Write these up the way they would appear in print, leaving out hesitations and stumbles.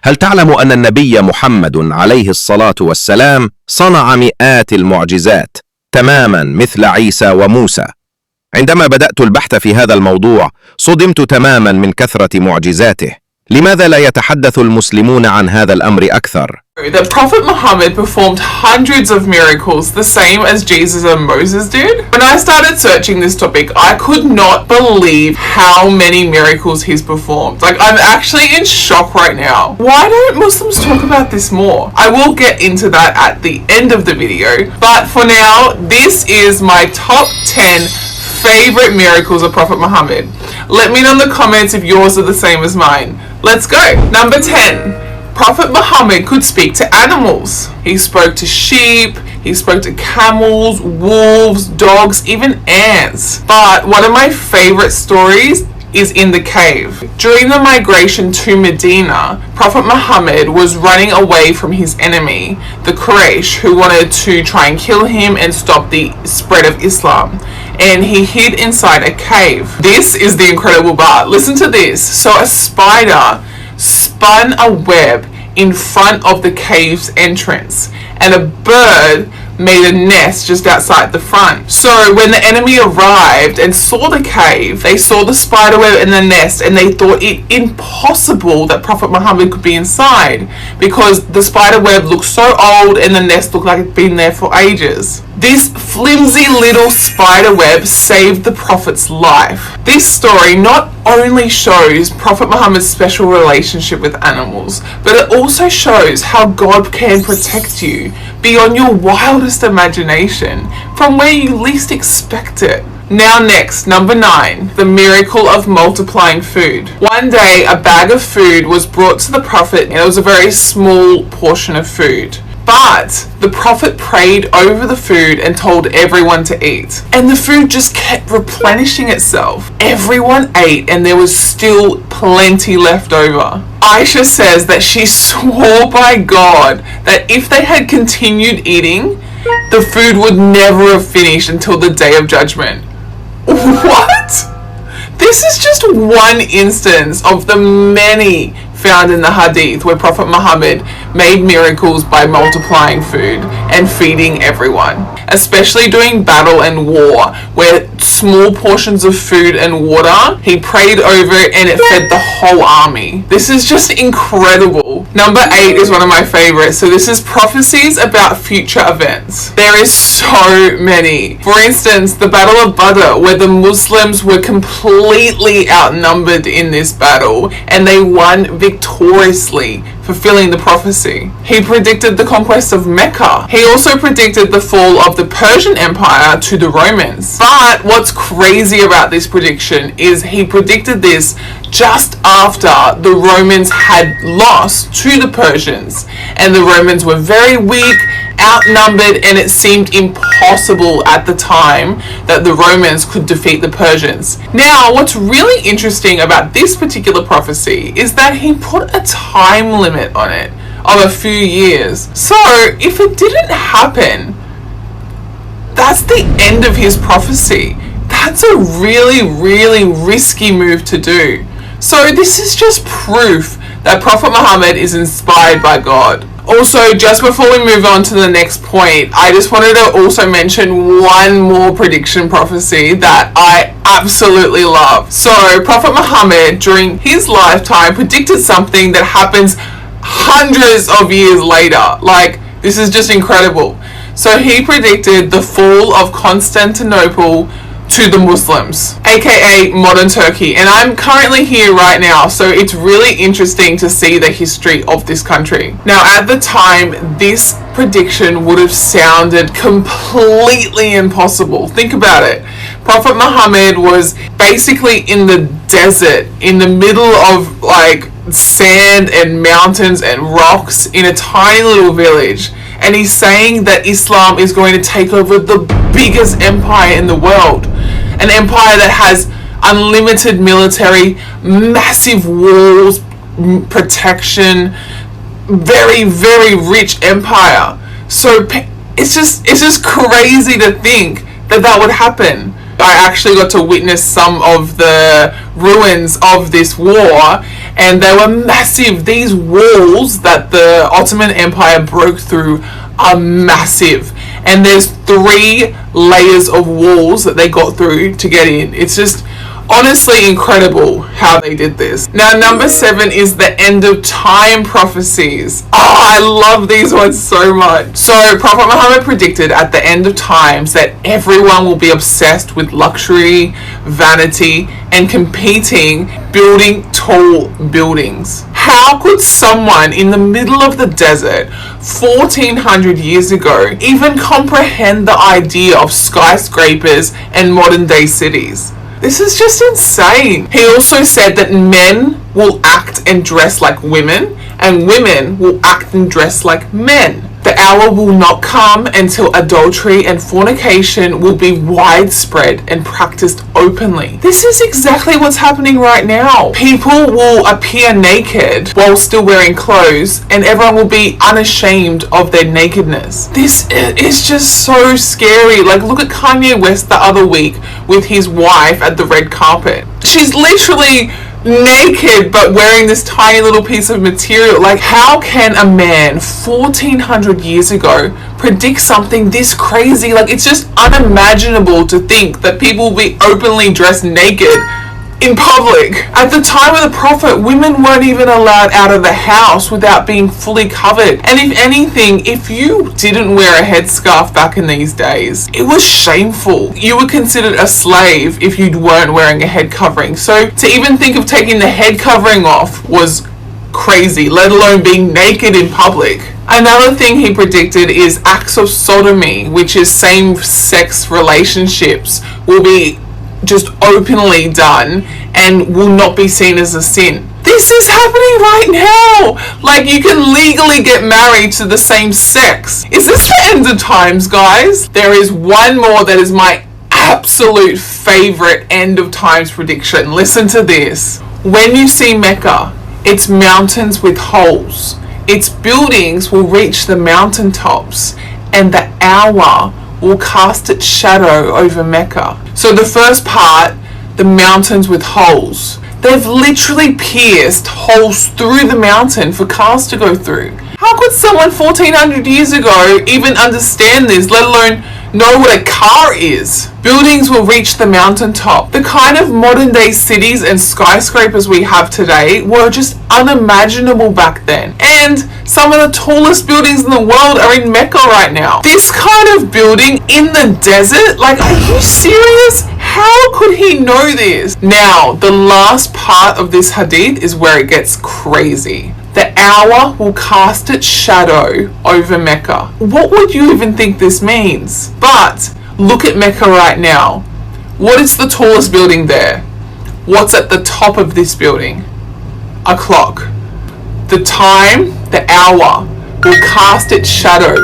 هل تعلم أن النبي محمد عليه الصلاة والسلام صنع مئات المعجزات تماما مثل عيسى وموسى؟ عندما بدأت البحث في هذا الموضوع صدمت تماما من كثرة معجزاته. لماذا لا يتحدث المسلمون عن هذا الأمر أكثر؟ The Prophet Muhammad performed hundreds of miracles the same as Jesus and Moses did. When I started searching this topic, I could not believe how many miracles he's performed. Like, I'm actually in shock right now. Why don't Muslims talk about this more? I will get into that at the end of the video, but for now, this is my top 10 favorite miracles of Prophet Muhammad. Let me know in the comments if yours are the same as mine. Let's go. Number 10. Prophet Muhammad could speak to animals. He spoke to sheep, he spoke to camels, wolves, dogs, even ants. But one of my favorite stories is in the cave. During the migration to Medina, Prophet Muhammad was running away from his enemy, the Quraysh, who wanted to try and kill him and stop the spread of Islam. And he hid inside a cave. This is the incredible part. Listen to this. So a spider spun a web in front of the cave's entrance, and a bird made a nest just outside the front. So when the enemy arrived and saw the cave, they saw the spider web and the nest, and they thought it impossible that Prophet Muhammad could be inside, because the spider web looked so old and the nest looked like it'd been there for ages. This flimsy little spider web saved the Prophet's life. This story not only shows Prophet Muhammad's special relationship with animals, but it also shows how God can protect you beyond your wildest imagination, from where you least expect it. Now next, number 9, the miracle of multiplying food. One day, a bag of food was brought to the Prophet, and it was a very small portion of food. But the Prophet prayed over the food and told everyone to eat. And the food just kept replenishing itself. Everyone ate and there was still plenty left over. Aisha says that she swore by God that if they had continued eating, the food would never have finished until the Day of Judgment. What? This is just one instance of the many found in the Hadith where Prophet Muhammad made miracles by multiplying food and feeding everyone, especially during battle and war, where small portions of food and water, he prayed over it and it fed the whole army. This is just incredible. Number 8 is one of my favorites. So this is prophecies about future events. There is so many. For instance, the Battle of Badr, where the Muslims were completely outnumbered in this battle and they won victoriously, fulfilling the prophecy. He predicted the conquest of Mecca. He also predicted the fall of the Persian Empire to the Romans. But what's crazy about this prediction is he predicted this just after the Romans had lost to the Persians, and the Romans were very weak, outnumbered, and it seemed impossible at the time that the Romans could defeat the Persians. Now, what's really interesting about this particular prophecy is that he put a time limit on it of a few years. So if it didn't happen, that's the end of his prophecy. That's a really, really risky move to do. So this is just proof that Prophet Muhammad is inspired by God. Also, just before we move on to the next point, I just wanted to also mention one more prediction prophecy that I absolutely love. So, Prophet Muhammad, during his lifetime, predicted something that happens hundreds of years later. Like, this is just incredible. So, he predicted the fall of Constantinople to the Muslims, aka modern Turkey, and I'm currently here right now, so it's really interesting to see the history of this country. Now, at the time, this prediction would have sounded completely impossible. Think about it. Prophet Muhammad was basically in the desert, in the middle of like sand and mountains and rocks, in a tiny little village, and he's saying that Islam is going to take over the biggest empire in the world. An empire that has unlimited military, massive walls, protection, very, very rich empire. So it's just crazy to think that that would happen. I actually got to witness some of the ruins of this war, and they were massive. These walls that the Ottoman Empire broke through are massive, and there's 3 layers of walls that they got through to get in. It's just honestly incredible how they did this. Now, number 7 is the end of time prophecies. Oh, I love these ones so much. So Prophet Muhammad predicted at the end of times that everyone will be obsessed with luxury, vanity, and competing, building tall buildings. How could someone in the middle of the desert 1400 years ago even comprehend the idea of skyscrapers and modern day cities? This is just insane. He also said that men will act and dress like women, and women will act and dress like men. The hour will not come until adultery and fornication will be widespread and practiced openly. This is exactly what's happening right now. People will appear naked while still wearing clothes, and everyone will be unashamed of their nakedness. This is just so scary. Like, look at Kanye West the other week with his wife at the red carpet. She's literally naked but wearing this tiny little piece of material. Like, how can a man 1400 years ago predict something this crazy? Like, it's just unimaginable to think that people will be openly dressed naked in public. At the time of the Prophet, women weren't even allowed out of the house without being fully covered. And if anything, if you didn't wear a headscarf back in these days, it was shameful. You were considered a slave if you weren't wearing a head covering. So to even think of taking the head covering off was crazy, let alone being naked in public. Another thing he predicted is acts of sodomy, which is same-sex relationships, will be just openly done and will not be seen as a sin. This is happening right now. Like, you can legally get married to the same sex. Is this the end of times, guys? There is one more that is my absolute favorite end of times prediction. Listen to this. When you see Mecca, it's mountains with holes. Its buildings will reach the mountaintops, and the hour will cast its shadow over Mecca. So the first part, the mountains with holes, they've literally pierced holes through the mountain for cars to go through. How could someone 1400 years ago even understand this, let alone know what a car is? Buildings will reach the mountaintop. The kind of modern day cities and skyscrapers we have today were just unimaginable back then. And some of the tallest buildings in the world are in Mecca right now. This kind of building in the desert? Like, are you serious? How could he know this? Now, the last part of this hadith is where it gets crazy. The hour will cast its shadow over Mecca. What would you even think this means? But look at Mecca right now. What is the tallest building there? What's at the top of this building? A clock. The time, the hour, will cast its shadow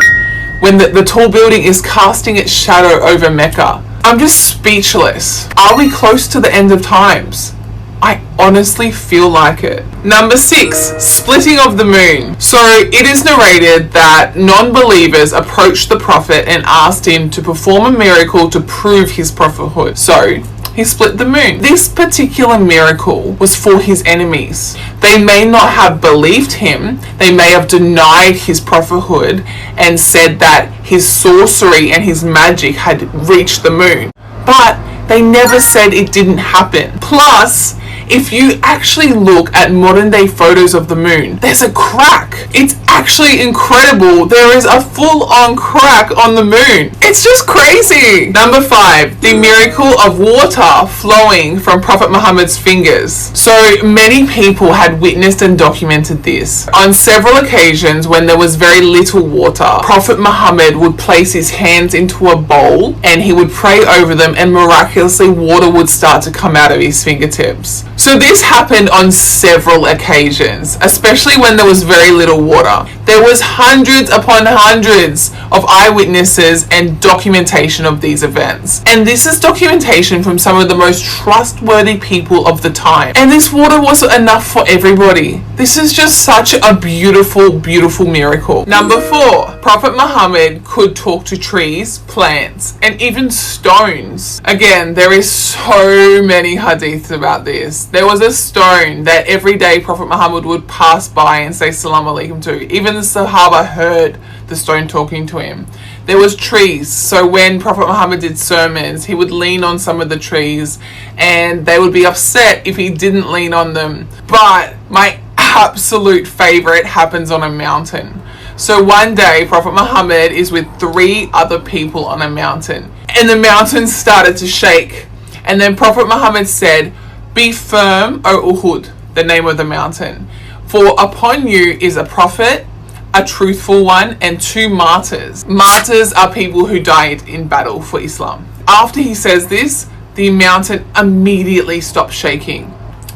when the tall building is casting its shadow over Mecca. I'm just speechless. Are we close to the end of times? I honestly feel like it. Number 6, splitting of the moon. So it is narrated that non-believers approached the Prophet and asked him to perform a miracle to prove his prophethood. So he split the moon. This particular miracle was for his enemies. They may not have believed him. They may have denied his prophethood and said that his sorcery and his magic had reached the moon. But they never said it didn't happen. Plus, if you actually look at modern day photos of the moon, there's a crack. It's actually incredible. There is a full-on crack on the moon. It's just crazy. Number 5, the miracle of water flowing from Prophet Muhammad's fingers. So many people had witnessed and documented this. On several occasions when there was very little water, Prophet Muhammad would place his hands into a bowl and he would pray over them, and miraculously water would start to come out of his fingertips. So this happened on several occasions, especially when there was very little water. There was hundreds upon hundreds of eyewitnesses and documentation of these events. And this is documentation from some of the most trustworthy people of the time. And this water wasn't enough for everybody. This is just such a beautiful, beautiful miracle. Number 4, Prophet Muhammad could talk to trees, plants, and even stones. Again, there is so many hadiths about this. There was a stone that every day Prophet Muhammad would pass by and say salam alaikum to. Even the Sahaba heard the stone talking to him. There was trees, so when Prophet Muhammad did sermons, he would lean on some of the trees and they would be upset if he didn't lean on them. But my absolute favorite happens on a mountain. So one day Prophet Muhammad is with 3 other people on a mountain and the mountain started to shake, and then Prophet Muhammad said, "Be firm, O Uhud," the name of the mountain, "for upon you is a prophet, a truthful one, and 2 martyrs." Martyrs are people who died in battle for Islam. After he says this, the mountain immediately stops shaking.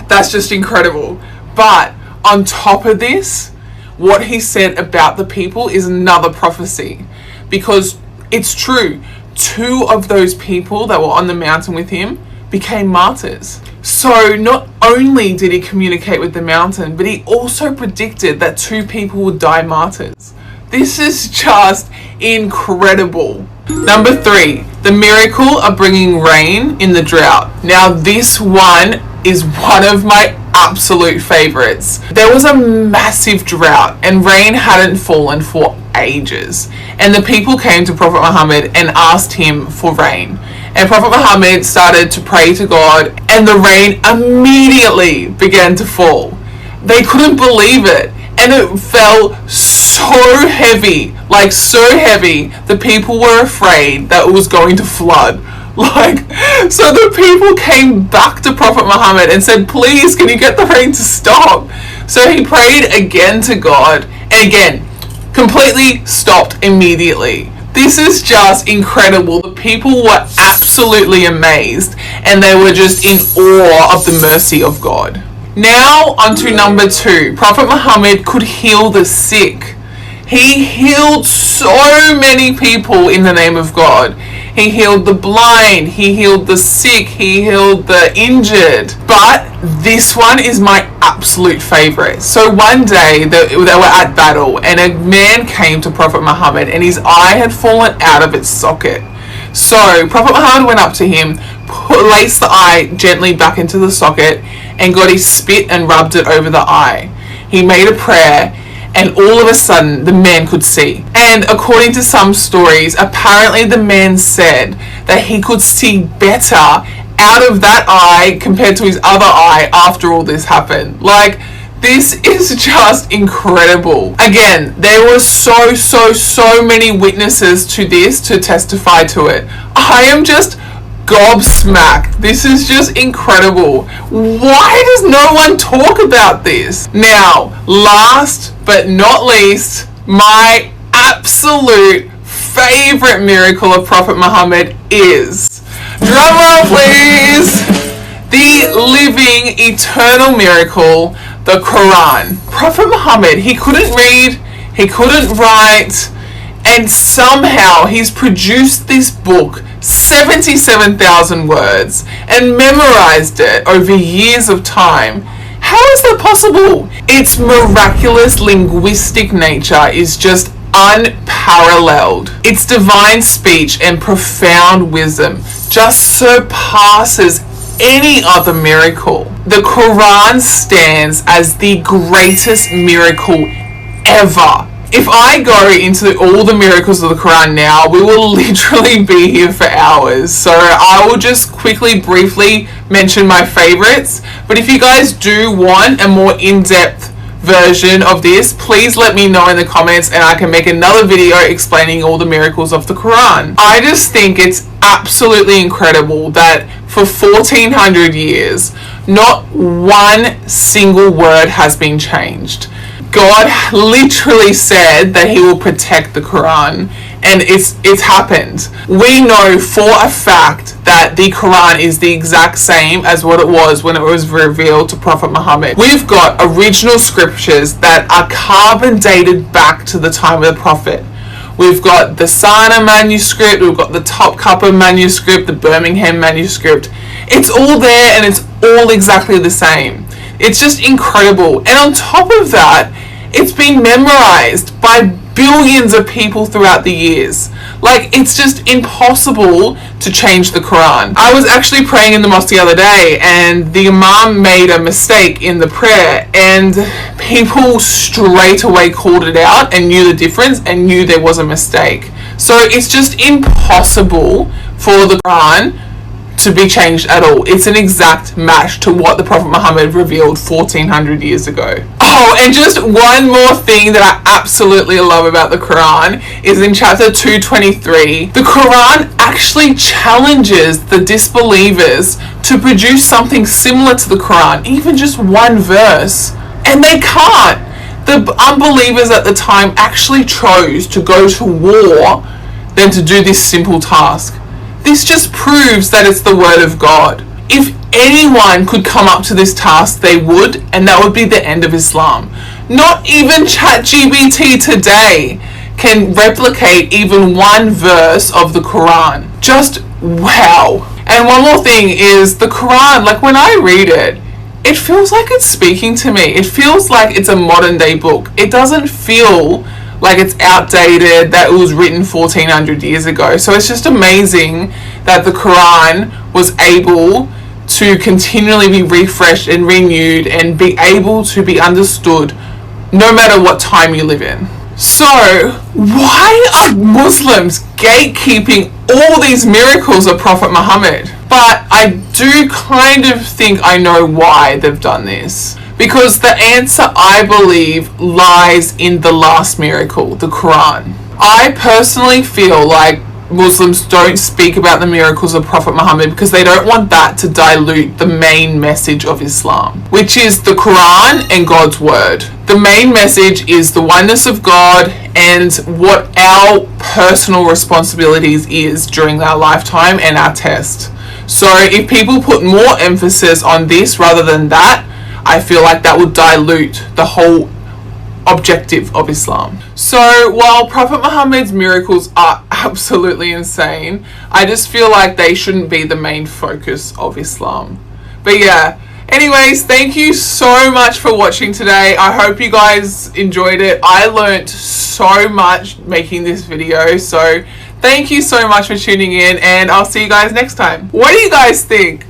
That's just incredible. But on top of this, what he said about the people is another prophecy, because it's true. 2 of those people that were on the mountain with him became martyrs. So not only did he communicate with the mountain, but he also predicted that 2 people would die martyrs. This is just incredible. Number 3, the miracle of bringing rain in the drought. Now this one is one of my absolute favorites. There was a massive drought and rain hadn't fallen for ages. And the people came to Prophet Muhammad and asked him for rain. And Prophet Muhammad started to pray to God and the rain immediately began to fall. They couldn't believe it. And it fell so heavy, like so heavy, the people were afraid that it was going to flood. So the people came back to Prophet Muhammad and said, "Please, can you get the rain to stop?" So he prayed again to God, and again, completely stopped immediately. This is just incredible. The people were absolutely amazed, and they were just in awe of the mercy of God. Now onto number 2. Prophet Muhammad could heal the sick. He healed so many people in the name of God. He healed the blind, he healed the sick, he healed the injured. But this one is my absolute favorite. So one day they were at battle and a man came to Prophet Muhammad and his eye had fallen out of its socket. So Prophet Muhammad went up to him, placed the eye gently back into the socket and got his spit and rubbed it over the eye. He made a prayer and all of a sudden the man could see. And according to some stories, apparently the man said that he could see better out of that eye compared to his other eye after all this happened. This is just incredible. Again, there were so many witnesses to this to testify to it. I am just gobsmacked. This is just incredible. Why does no one talk about this? Now, last but not least, my absolute favorite miracle of Prophet Muhammad is, drum roll please, the living eternal miracle, the Quran. Prophet Muhammad, he couldn't read, he couldn't write, and somehow he's produced this book, 77,000 words, and memorized it over years of time. How is that possible? Its miraculous linguistic nature is just unparalleled. Its divine speech and profound wisdom just surpasses any other miracle. The Quran stands as the greatest miracle ever. If I go into all the miracles of the Quran now, we will literally be here for hours. So I will just quickly, briefly mention my favorites. But if you guys do want a more in-depth version of this, please let me know in the comments and I can make another video explaining all the miracles of the Quran. I just think it's absolutely incredible that for 1400 years, not one single word has been changed. God literally said that he will protect the Quran, and it's happened. We know for a fact that that the Quran is the exact same as what it was when it was revealed to Prophet Muhammad. We've got original scriptures that are carbon dated back to the time of the Prophet. We've got the Sana manuscript, we've got the Topkapi manuscript, the Birmingham manuscript. It's all there and it's all exactly the same. It's just incredible. And on top of that, it's been memorized by billions of people throughout the years. Like, it's just impossible to change the Quran. I was actually praying in the mosque the other day and the Imam made a mistake in the prayer and people straight away called it out and knew the difference and knew there was a mistake. So it's just impossible for the Quran to be changed at all. It's an exact match to what the Prophet Muhammad revealed 1400 years ago. Oh, and just one more thing that I absolutely love about the Quran is in chapter 223, the Quran actually challenges the disbelievers to produce something similar to the Quran, even just one verse, and they can't. The unbelievers at the time actually chose to go to war than to do this simple task. This just proves that it's the word of God. If anyone could come up to this task, they would, and that would be the end of Islam. Not even ChatGPT today can replicate even one verse of the Quran. Just wow. And one more thing is the Quran, like when I read it, it feels like it's speaking to me. It feels like it's a modern day book. It doesn't feel like it's outdated, that it was written 1400 years ago. So it's just amazing that the Quran was able to continually be refreshed and renewed and be able to be understood no matter what time you live in. So why are Muslims gatekeeping all these miracles of Prophet Muhammad? But I do kind of think I know why they've done this. Because the answer, I believe, lies in the last miracle, the Quran. I personally feel like Muslims don't speak about the miracles of Prophet Muhammad because they don't want that to dilute the main message of Islam, which is the Quran and God's word. The main message is the oneness of God and what our personal responsibilities is during our lifetime and our test. So if people put more emphasis on this rather than that, I feel like that would dilute the whole objective of Islam. So while Prophet Muhammad's miracles are absolutely insane, I just feel like they shouldn't be the main focus of Islam. But yeah, anyways, thank you so much for watching today. I hope you guys enjoyed it. I learnt so much making this video, so thank you so much for tuning in and I'll see you guys next time. What do you guys think?